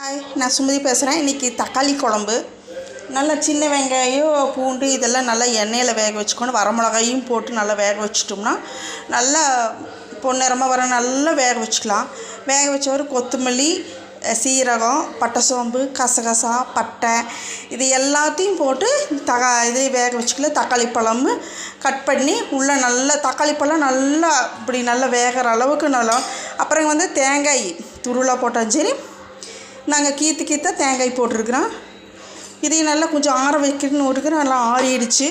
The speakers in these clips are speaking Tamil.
ஹாய், நான் சுமதி பேசுகிறேன். இன்றைக்கி தக்காளி குழம்பு. நல்லா சின்ன வெங்காயம், பூண்டு இதெல்லாம் நல்லா எண்ணெயில் வேக வச்சுக்கணும். வரமிளகாயும் போட்டு நல்லா வேக வச்சிட்டோம்னா நல்லா பொன்னிறமாக வர நல்லா வேக வச்சுக்கலாம். வேக வச்ச ஒரு கொத்தமல்லி, சீரகம், பட்டை, சோம்பு, கசகசா, பட்டை இது எல்லாத்தையும் போட்டு இது வேக வச்சுக்கலாம். தக்காளி பழம் கட் பண்ணி உள்ளே நல்லா தக்காளி பழம் நல்லா இப்படி நல்லா வேகிற அளவுக்கு நல்லா. அப்புறம் தேங்காய் துருளாக போட்டாலும் சரி, நாங்கள் கீற்று தேங்காய் போட்டிருக்கிறோம். இதையும் நல்லா கொஞ்சம் ஆற வைக்கணும்னு இருக்கிறோம். நல்லா ஆறிடுச்சு.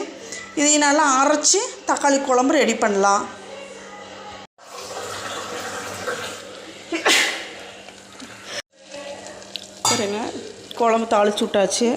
இதையும் நல்லா அரைச்சி தக்காளி குழம்பு ரெடி பண்ணலாம். சரிங்க, குழம்பு தாளிச்சு விட்டாச்சு.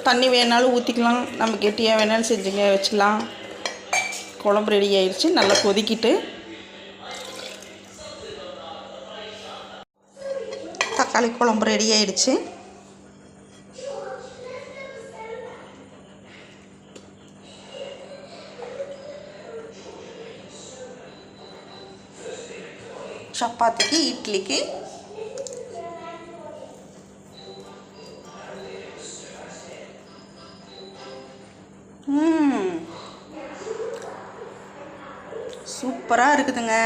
தண்ணி வேணாலும் ஊற்றிக்கலாம், நம்ம கெட்டியாக வேணாலும் செஞ்சுங்க வச்சுக்கலாம். குழம்பு ரெடி ஆயிடுச்சு. நல்லா கொதிக்கிட்டு தக்காளி குழம்பு ரெடி ஆயிடுச்சு. சப்பாத்திக்கு, இட்லிக்கு சூப்பராக இருக்குதுங்க.